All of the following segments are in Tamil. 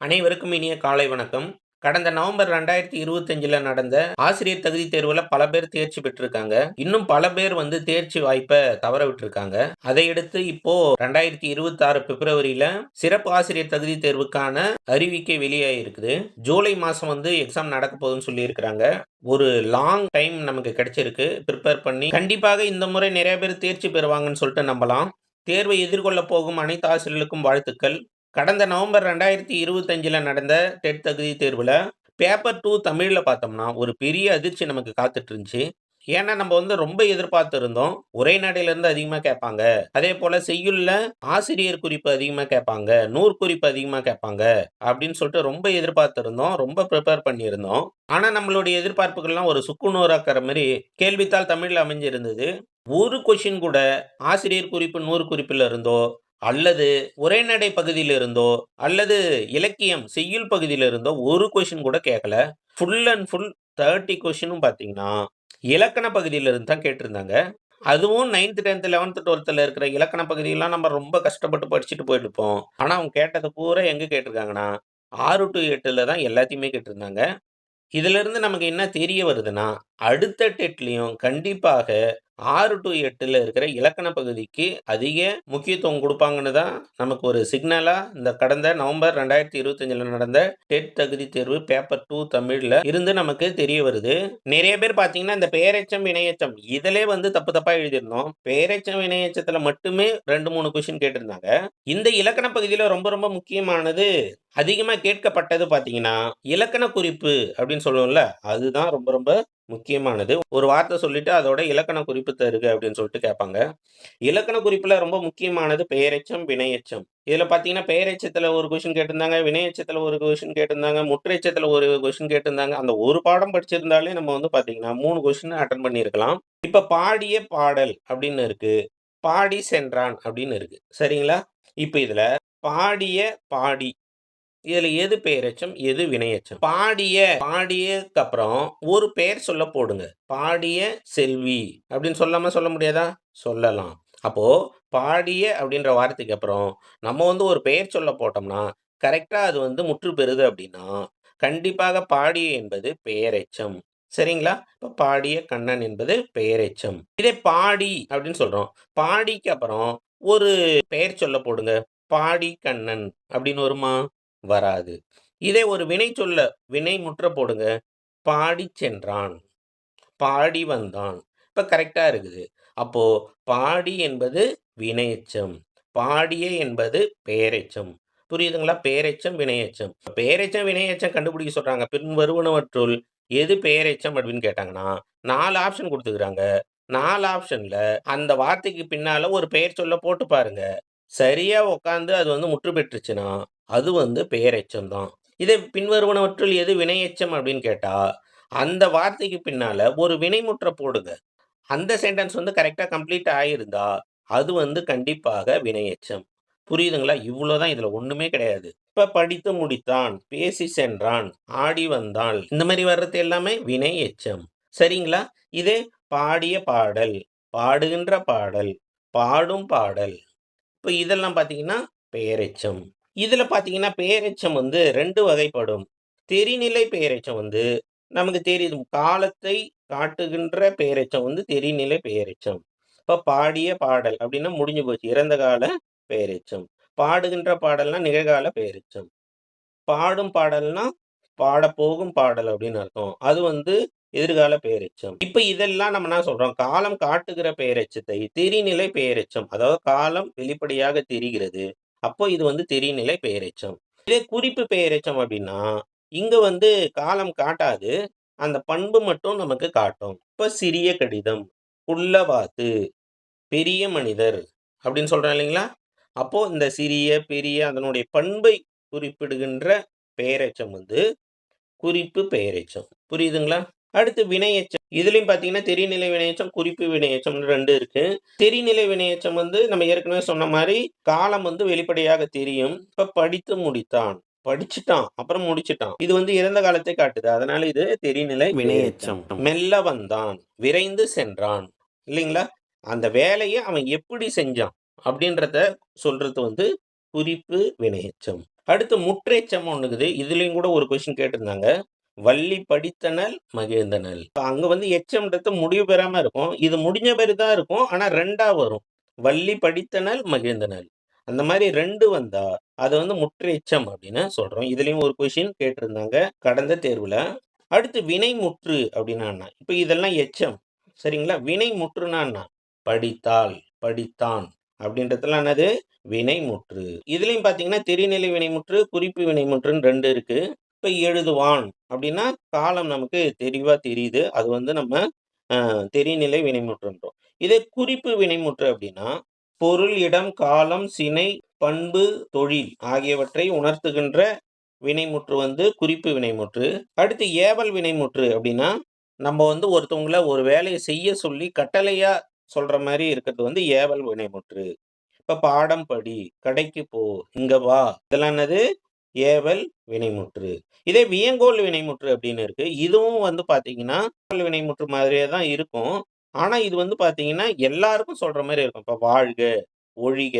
அனைவருக்கும் இனிய காலை வணக்கம். கடந்த நவம்பர் 2025ல நடந்த ஆசிரியர் தகுதி தேர்வுல பல பேர் தேர்ச்சி பெற்றிருக்காங்க. இன்னும் பல பேர் தேர்ச்சி வாய்ப்ப தவற விட்டுருக்காங்க. அதையடுத்து இப்போ 2026 பிப்ரவரியில சிறப்பு ஆசிரியர் தகுதி தேர்வுக்கான அறிவிக்கை வெளியாகிருக்குது. ஜூலை மாசம் எக்ஸாம் நடக்க போகுதுன்னு சொல்லியிருக்கிறாங்க. ஒரு லாங் டைம் நமக்கு கிடைச்சிருக்கு ப்ரிப்பேர் பண்ணி. கண்டிப்பாக இந்த முறை நிறைய பேர் தேர்ச்சி பெறுவாங்கன்னு சொல்லிட்டு நம்பலாம். தேர்வை எதிர்கொள்ள போகும் அனைத்து ஆசிரியர்களுக்கும் வாழ்த்துக்கள். கடந்த நவம்பர் 2025ல நடந்த டெட் தகுதி தேர்வுல பேப்பர் 2 தமிழ்ல பார்த்தோம்னா, ஒரு பெரிய அதிர்ச்சி நமக்கு காத்துட்டு இருந்துச்சு. ஏன்னா நம்ம ரொம்ப எதிர்பார்த்து இருந்தோம். உரைநடையிலிருந்து அதிகமா கேட்பாங்க. அதேபோல செய்யுள்ல ஆசிரியர் குறிப்பு அதிகமா கேட்பாங்க. நூற்குறிப்பு அதிகமா கேட்பாங்க. அப்படின்னு சொல்லிட்டு ரொம்ப எதிர்பார்த்து இருந்தோம். ரொம்ப ப்ரிப்பேர் பண்ணியிருந்தோம். ஆனா நம்மளுடைய எதிர்பார்ப்புகள்லாம் ஒரு சுக்குநூறாக்குற மாரி கேள்வித்தாள் தமிழ்ல அமைஞ்சிருந்தது. ஒரு கொஸ்டின் கூட ஆசிரியர் குறிப்பு, நூற்குறிப்பில இருந்தோ அல்லது உரைநடை பகுதியில இருந்தோ, அல்லது இலக்கியம் செய்யுள் பகுதியில இருந்தோ ஒரு கொஸ்டின் கூட கேட்கல. ஃபுல் அண்ட் ஃபுல் 30 கொஸ்டினும் பார்த்தீங்கன்னா, இலக்கண பகுதியில இருந்து தான் கேட்டிருந்தாங்க. அதுவும் 9த், 10த், 11த், 12த்ல இருக்கிற இலக்கண பகுதியெல்லாம் நம்ம ரொம்ப கஷ்டப்பட்டு படிச்சுட்டு போயிருப்போம். ஆனா அவங்க கேட்டது பூரா எங்க கேட்டிருக்காங்கன்னா, 6 டூ 8ல தான் எல்லாத்தையுமே கேட்டிருந்தாங்க. இதிலிருந்து நமக்கு என்ன தெரிய வருதுன்னா, அடுத்த டெட்லயும் கண்டிப்பாக 6 டூ 8ல இருக்கிற இலக்கண பகுதிக்கு அதிக முக்கியத்துவம் குடுப்பாங்கன்னு தான் நமக்கு ஒரு சிக்னலா இந்த கடந்த நவம்பர் 2025ல நடந்த டெட் தகுதி தேர்வு பேப்பர் 2 தமிழ்ல இருந்து நமக்கு தெரிய வருது. நிறைய பேர் பார்த்தீங்கன்னா, இந்த பெயரெச்சம், வினையெச்சம் இதிலே தப்பு தப்பா எழுதியிருந்தோம். பெயரெச்சம், வினையெச்சத்துல மட்டுமே 2, 3 கொஸ்டின் கேட்டிருந்தாங்க. இந்த இலக்கண பகுதியில ரொம்ப ரொம்ப முக்கியமானது அதிகமா கேட்கப்பட்டது பார்த்தீங்கன்னா, இலக்கண குறிப்பு அப்படின்னு சொல்லுவோம்ல, அதுதான் ரொம்ப ரொம்ப முக்கியமானது. ஒரு வார்த்தை சொல்லிட்டு அதோட இலக்கண குறிப்பு தருக அப்படின்னு சொல்லிட்டு கேட்பாங்க. இலக்கண குறிப்புல ரொம்ப முக்கியமானது பெயரெச்சம், வினையெச்சம். இதுல பார்த்தீங்கன்னா, பெயரெச்சத்துல ஒரு கொஸ்டின் கேட்டிருந்தாங்க, வினையெச்சத்துல ஒரு கொஸ்டின் கேட்டிருந்தாங்க, முற்றெச்சத்துல ஒரு கொஸ்டின் கேட்டிருந்தாங்க. அந்த ஒரு பாடம் படிச்சிருந்தாலே நம்ம பார்த்தீங்கன்னா, 3 கொஸ்டின் அட்டெண்ட் பண்ணியிருக்கலாம். இப்ப பாடிய பாடல் அப்படின்னு இருக்கு. பாடி சென்றான் அப்படின்னு இருக்கு. சரிங்களா? இப்ப இதுல பாடிய, பாடி இதுல எது பெயரெச்சம்? எது வினையெச்சம்? பாடியக்கு அப்புறம் ஒரு பெயர் சொல்ல போடுங்க. பாடிய செல்வி அப்படின்னு சொல்லாம சொல்ல முடியாதா? சொல்லலாம். அப்போ பாடிய அப்படின்ற வார்த்தைக்கு அப்புறம் நம்ம ஒரு பெயர் சொல்ல போட்டோம்னா, கரெக்ட்டா அது முற்று பெறுது அப்படின்னா, கண்டிப்பாக பாடிய என்பது பெயரெச்சம். சரிங்களா? இப்ப பாடிய கண்ணன் என்பது பெயரெச்சம். இதே பாடி அப்படின்னு சொல்றோம். பாடிக்கு அப்புறம் ஒரு பெயர் சொல்ல போடுங்க. பாடி கண்ணன் அப்படின்னு வருமா? வராது. இதே ஒரு வினைச்சொல்ல வினை முற்ற போடுங்க. பாடிச் சென்றான், பாடி வந்தான். இப்ப கரெக்ட்டா இருக்குது. அப்போ பாடி என்பது வினையெச்சம். பாடிய என்பது பெயரெச்சம். புரியுதுங்களா? பெயரெச்சம், வினையெச்சம். பெயரெச்சம், வினையெச்சம் கண்டுபிடிக்க சொல்றாங்க. பின்வருவனவற்றுள் எது பெயரெச்சம் அப்படின்னு கேட்டாங்கன்னா, 4 ஆப்ஷன் குடுத்துருக்காங்க. 4 ஆப்ஷன்ல அந்த வார்த்தைக்கு பின்னால ஒரு பெயர் சொல்ல போட்டு பாருங்க. சரியா உட்கார்ந்து அது முற்று பெற்றுச்சுன்னா, அது பெயரெச்சம் தான். இதே பின்வருவனவற்றுள் எது வினையெச்சம் அப்படின்னு கேட்டா, அந்த வார்த்தைக்கு பின்னால ஒரு வினைமுற்ற போடுங்க. அந்த சென்டென்ஸ் கரெக்ட்டா கம்ப்ளீட் ஆயிருந்தா, அது கண்டிப்பாக வினையெச்சம். புரியுதுங்களா? இவ்ளோ தான் இதுல ஒண்ணுமே கிடையாது. இப்ப படித்து முடித்தான், பேசி சென்றான், ஆடி வந்தாள். இந்த மாரி வர்றது எல்லாமே வினை எச்சம். சரிங்களா? இதே பாடிய பாடல், பாடுகின்ற பாடல், பாடும் பாடல். இப்ப இதெல்லாம் பார்த்தீங்கன்னா, பெயரெச்சம். இதுல பார்த்தீங்கன்னா, பெயரெச்சம் 2 வகைப்படும். தெரிநிலை பெயரெச்சம் நமக்கு தெரியுது. காலத்தை காட்டுகின்ற பெயரெச்சம் தெரிநிலை பெயரெச்சம். இப்ப பாடிய பாடல் அப்டின்னா முடிஞ்சு போச்சு. இறந்த கால பெயரெச்சம். பாடுகின்ற பாடல்னா நிகழ்கால பெயரெச்சம். பாடும் பாடல்னா, பாடப்போகும் பாடல் அப்படின்னு அர்த்தம். அது எதிர்கால பெயரெச்சம். இப்ப இதெல்லாம் நம்ம என்ன சொல்றோம்? காலம் காட்டுகிற பெயரெச்சத்தை தெரிநிலை பெயரெச்சம். அதாவது காலம் வெளிப்படையாக தெரிகிறது. அப்போ இது தெரிநிலை பெயரெச்சம். இதே குறிப்பு பெயரெச்சம் அப்படின்னா, இங்க காலம் காட்டாது. அந்த பண்பு மட்டும் நமக்கு காட்டும். இப்ப சிறிய கடிதம், குள்ளவாத்து, பெரிய மனிதர் அப்படின்னு சொல்றோம் இல்லைங்களா? அப்போ இந்த சிறிய, பெரிய அதனுடைய பண்பை குறிப்பிடுகின்ற பெயரெச்சம் குறிப்பு பெயரெச்சம். புரியுதுங்களா? அடுத்து வினையெச்சம். இதுலயும் பார்த்தீங்கன்னா, தெரிநிலை வினையெச்சம், குறிப்பு வினையெச்சம்னு 2 இருக்கு. தெரிநிலை வினையெச்சம் நம்ம ஏற்கனவே சொன்ன மாரி, காலம் வெளிப்படையாக தெரியும். இப்ப படித்து முடித்தான். படிச்சுட்டான். அப்புறம் முடிச்சுட்டான். இது இறந்த காலத்தை காட்டுது. அதனால இது தெரிநிலை வினையெச்சம். மெல்ல வந்தான். விரைந்து சென்றான். இல்லைங்களா? அந்த வேலைய அவன் எப்படி செஞ்சான்? அப்படின்றத சொல்றது குறிப்பு வினையெச்சம். அடுத்து முற்றெச்சம் ஒண்ணுக்குது. இதுலயும் கூட ஒரு கொஸ்டின் கேட்டிருந்தாங்க. வள்ளி படித்தனள் மகிழ்ந்தனள். அங்க வந்து எச்சம்ன்றது முடிவு பெறாம இருக்கும். இது முடிஞ்ச பிறகு தான் இருக்கும். ஆனா 2ஆ வரும். வள்ளி படித்தனள் மகிழ்ந்தனள். அந்த மாரி 2 வந்தா, அது வந்து முற்றெச்சம் அப்படின்னு சொல்றோம். இதுலயும் ஒரு கொஸ்டின் கேட்டிருந்தாங்க கடந்த தேர்வுல. அடுத்து வினைமுற்று அப்படின்னா என்ன? இப்ப இதெல்லாம் எச்சம். சரிங்களா? வினைமுற்றுனா என்ன? படித்தாள், படித்தான் அப்படின்றதெல்லாம் என்னது? வினைமுற்று. இதுலயும் பார்த்தீங்கன்னா, தெரிநிலை வினைமுற்று, குறிப்பு வினைமுற்றுன்னு 2 இருக்கு. இப்ப எழுதுவான் அப்படின்னா, காலம் நமக்கு தெளிவா தெரியுது. அது வந்து நம்ம தெரிநிலை வினைமுற்றுன்றோம். இதே குறிப்பு வினைமுற்று அப்படின்னா, பொருள், இடம், காலம், சினை, பண்பு, தொழில் ஆகியவற்றை உணர்த்துகின்ற வினைமுற்று வந்து குறிப்பு வினைமுற்று. அடுத்து ஏவல் வினைமுற்று அப்படின்னா, நம்ம வந்து ஒருத்தவங்கள ஒரு வேலைய செய்ய சொல்லி கட்டளையா சொல்ற மாரி இருக்கிறது வந்து ஏவல் வினைமுற்று. இப்ப பாடம் படி, கடைக்கு போ, இங்க வா. இதெல்லாம் என்னது? ஏவல் வினைமுற்று. இதே வியங்கோள் வினைமுற்று அப்படின்னு இருக்கு. இதுவும் வந்து பார்த்தீங்கன்னா, ஏவல் வினைமுற்று மாதிரியே தான் இருக்கும். ஆனா, இது வந்து பார்த்தீங்கன்னா, எல்லாருக்கும் சொல்ற மாரி இருக்கும். இப்ப வாழ்க, ஒழிக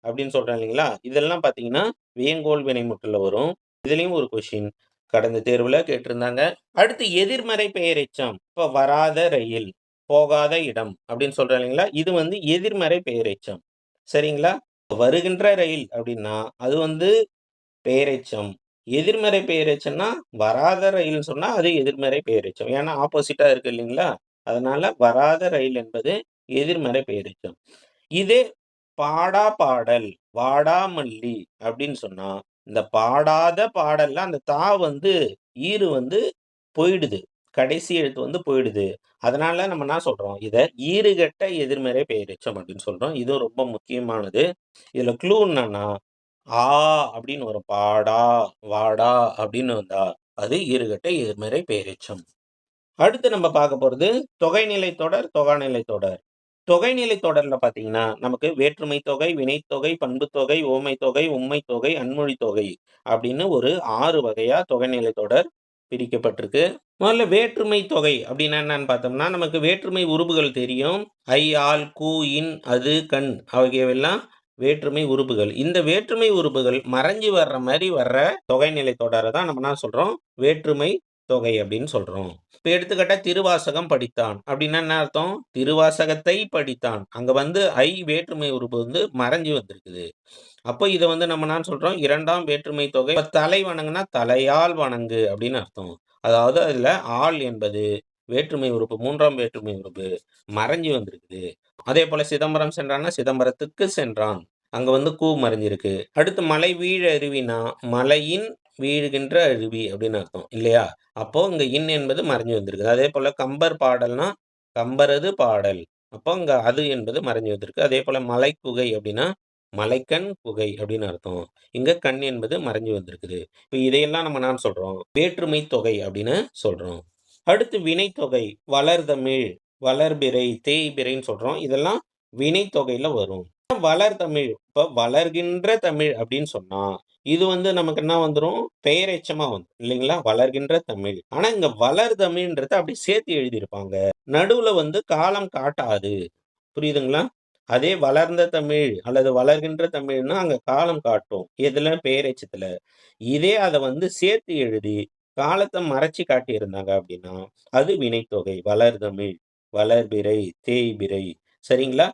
அப்படின்னு சொல்றேன் இல்லைங்களா? இதெல்லாம் பார்த்தீங்கன்னா, வியங்கோள் வினைமுற்றுல வரும். இதுலயும் ஒரு கொஸ்டின் கடந்த தேர்வுல கேட்டிருந்தாங்க. அடுத்து எதிர்மறை பெயரெச்சம். இப்ப வராத ரயில், போகாத இடம் அப்படின்னு சொல்றேன் இல்லைங்களா? இது வந்து எதிர்மறை பெயரெச்சம். சரிங்களா? வருகின்ற ரயில் அப்படின்னா, அது வந்து பெயரெச்சம். எதிர்மறை பெயரெச்சம்னா, வராத ரயில்ன்னு சொன்னா, அது எதிர்மறை பெயரெச்சம். ஏன்னா ஆப்போசிட்டா இருக்கு இல்லைங்களா? அதனால வராத ரயில் என்பது எதிர்மறை பெயரெச்சம். இதே பாடா பாடல், வாடாமல்லி அப்படின்னு சொன்னா, இந்த பாடாத பாடல்ல அந்த தா வந்து ஈறு வந்து போயிடுது. கடைசி எழுத்து வந்து போயிடுது. அதனால நம்ம என்ன சொல்றோம்? இத ஈறுகெட்ட எதிர்மறை பெயரெச்சம் அப்படின்னு சொல்றோம். இதுவும் ரொம்ப முக்கியமானது. இதுல க்ளூ என்னன்னா, ஆ அப்படின்னு வரும். பாடா, வாடா அப்படின்னு வந்தா, அது ஈறுகெட்ட எதிர்மறை பெயரெச்சம். அடுத்து நம்ம பார்க்க போறது தொகைநிலை தொடர், தொகாநிலை தொடர். தொகைநிலை தொடர்ல பார்த்தீங்கன்னா, நமக்கு வேற்றுமை தொகை, வினைத்தொகை, பண்புத்தொகை, உவமைத்தொகை, உம்மைத்தொகை, அன்மொழித் தொகை அப்படின்னு ஒரு 6 வகையா தொகைநிலை தொடர் பிரிக்கப்பட்டிருக்கு. முதல்ல வேற்றுமை தொகை அப்படின்னா என்னன்னு பார்த்தோம்னா, நமக்கு வேற்றுமை உருபுகள் தெரியும். ஐ, ஆல், கு, இன், அது, கண் ஆகியவையெல்லாம் வேற்றுமை உருபுகள். இந்த வேற்றுமை உருபுகள் மறைஞ்சு வர்ற மாரி வர்ற தொகைநிலை தொடர தான் நம்ம என்ன சொல்றோம்? வேற்றுமை தொகை அப்படின்னு சொல்றோம். இப்ப எடுத்துக்காட்டா திருவாசகம் படித்தான். அப்படின்னா என்ன அர்த்தம்? திருவாசகத்தை படித்தான். அங்க வந்து ஐ வேற்றுமை உருபு வந்து மறைஞ்சு வந்திருக்குது. அப்போ இத வந்து நம்ம என்ன சொல்றோம்? 2ஆம் வேற்றுமை தொகை. இப்ப தலை வணங்குனா, தலையால் வணங்கு அப்படின்னு அர்த்தம். அதாவது அதுல ஆல் என்பது வேற்றுமை உறுப்பு, 3ஆம் வேற்றுமை உறுப்பு மறைஞ்சு வந்திருக்குது. அதேபோல சிதம்பரம் சென்றான்னா, சிதம்பரத்துக்கு சென்றான். அங்க வந்து கு மறைஞ்சிருக்கு. அடுத்து மலை வீழ் அருவினா, மலையின் வீழுகின்ற அருவி அப்படின்னு அர்த்தம் இல்லையா? அப்போ இங்க இன் என்பது மறைஞ்சு வந்திருக்கு. அதேபோல கம்பர் பாடல்னா, கம்பரது பாடல். அப்போ அங்க அது என்பது மறைஞ்சு வந்திருக்கு. அதேபோல மலைக்குகை அப்படின்னா, மலைக்கண் குகை அப்படின்னு அர்த்தம். இங்க கண் என்பது மறைஞ்சு வந்திருக்குது. இப்ப இதையெல்லாம் நம்ம என்ன சொல்றோம்? வேற்றுமை தொகை அப்படின்னு சொல்றோம். அடுத்து வினைத்தொகை. வளர்தமிழ், வளர்பிறை, தேய்பிறைன்னு சொல்றோம். இதெல்லாம் வினைத்தொகையில வரும். வளர்தமிழ். இப்ப வளர்கின்ற தமிழ் அப்படின்னு சொன்னா, இது வந்து நமக்கு என்ன வந்துரும்? பெயரெச்சமா வந்துரும் இல்லைங்களா? வளர்கின்ற தமிழ். ஆனா இங்க வளர்தமிழ்ன்றத அப்படியே சேர்த்து எழுதியிருப்பாங்க. நடுவுல வந்து காலம் காட்டாது. புரியுதுங்களா? அதே வளர்ந்த தமிழ் அல்லது வளர்கின்ற தமிழ்னா அங்க காலம் காட்டும். எதுல? பெயரெச்சத்துல. இதே அத வந்து சேர்த்து எழுதி காலத்த மறைச்சு காட்டியிருந்தாங்க அப்படின்னா, அது வினைத்தொகை. வளர்தமிழ், வளர்பிறை, தேய்பிறை. சரிங்களா?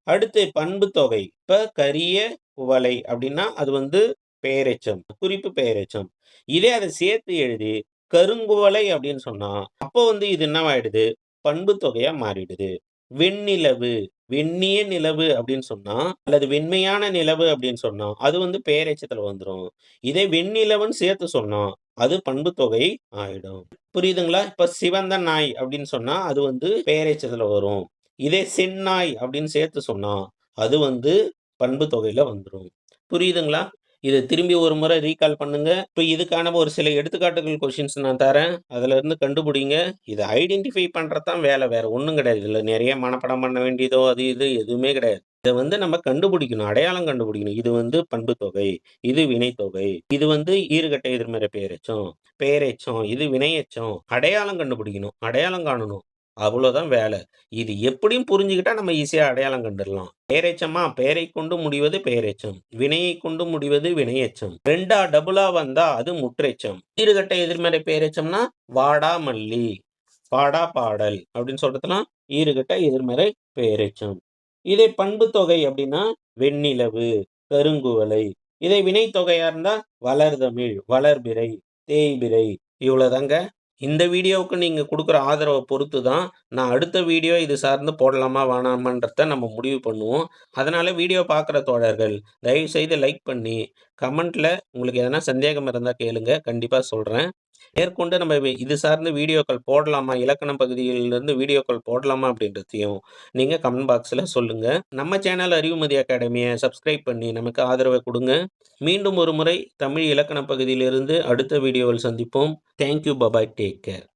அடுத்து பண்புத்தொகை. இப்ப கரிய குவளை அப்படின்னா, அது வந்து பெயரெச்சம். குறிப்பு பெயரெச்சம். இதே அத சேர்த்து எழுதி கருங்குவளை அப்படின்னு சொன்னா, அப்போ வந்து இது என்னவாயிடுது? பண்புத்தொகையா மாறிடுது. வெண்ணிலவு, வெண்ணிய நிலவு அப்படின்னு சொன்னா, அல்லது வெண்மையான நிலவு அப்படின்னு சொன்னா, அது வந்து பெயரெச்சத்துல வந்துரும். இதே வெண்ணிலவுன்னு சேர்த்து சொன்னா, அது பண்புத்தொகை ஆயிடும். புரியுதுங்களா? இப்ப சிவந்த நாய் அப்படின்னு சொன்னா, அது வந்து பெயரெச்சத்துல வரும். இதே செந்நாய் அப்படின்னு சேர்த்து சொன்னா, அது வந்து பண்புத்தொகையில வந்துரும். புரியுதுங்களா? இத திரும்பி ஒரு முறை ரீகால் பண்ணுங்க. இப்ப இதுக்கான ஒரு சில எடுத்துக்காட்டுகள் கொஸ்டின்ஸ் நான் தரேன். அதுலருந்து கண்டுபிடிங்க. இத ஐடென்டிஃபை பண்றது தான் வேல. வேற ஒண்ணும் கிடையாது. இதுல நெறைய மனப்பாடம் பண்ண வேண்டியதோ, அது இது எதுவுமே கிடையாது. இத வந்து நம்ம கண்டுபிடிக்கணும். அடையாளம் கண்டுபிடிக்கணும். இது வந்து பண்புத்தொகை. இது வினைத்தொகை. இது வந்து ஈறுகெட்ட எதிர்மறை பெயரெச்சம். பெயரெச்சம். இது வினையெச்சம். அடையாளம் கண்டுபிடிக்கணும். அடையாளம் காணணும். அவ்வளோதான் வேலை. இது எப்படியும் புரிஞ்சுக்கிட்டா நம்ம ஈஸியா அடையாளம் கண்டுடலாம். பெயரெச்சமா பெயரைக் கொண்டு முடிவது பெயரெச்சம். வினையைக் கொண்டு முடிவது வினையெச்சம். 2ஆ டபுளா வந்தா அது முற்றெச்சம். ஈறுகெட்ட எதிர்மறை பெயரெச்சம்னா வாடா மல்லி, பாடா பாடல் அப்படின்னு சொல்றதெல்லாம் ஈறுகெட்ட எதிர்மறை பெயரெச்சம். இதே பண்புத்தொகை அப்படின்னா வெண்ணிலவு, கருங்குவளை. இதே வினைத்தொகையா இருந்தா வளர்தமிழ், வளர்பிறை, தேய்பிறை. இவ்வளோதாங்க. இந்த வீடியோவுக்கு நீங்க குடுக்குற ஆதரவ பொறுத்து தான், நான் அடுத்த வீடியோ இது சார்ந்து போடலாமா, வேணாமான்றத நம்ம முடிவு பண்ணுவோம். அதனால வீடியோ பார்க்குற தோழர்கள், தயவுசெய்து லைக் பண்ணி, கமெண்ட்ல உங்களுக்கு எதனா சந்தேகம் இருந்தா கேளுங்க. கண்டிப்பா சொல்றேன். மேற்கொண்டு நம்ம இது சார்ந்த வீடியோக்கள் போடலாமா, இலக்கண பகுதியிலிருந்து வீடியோக்கள் போடலாமா அப்படின்றதையும் நீங்க கமெண்ட் பாக்ஸ்ல சொல்லுங்க. நம்ம சேனல் அறிவுமதி அகாடமிய சப்ஸ்கிரைப் பண்ணி நமக்கு ஆதரவ குடுங்க. மீண்டும் ஒரு முறை தமிழ் இலக்கண பகுதியிலிருந்து அடுத்த வீடியோவில் சந்திப்போம். Thank you. Bye bye. Take care.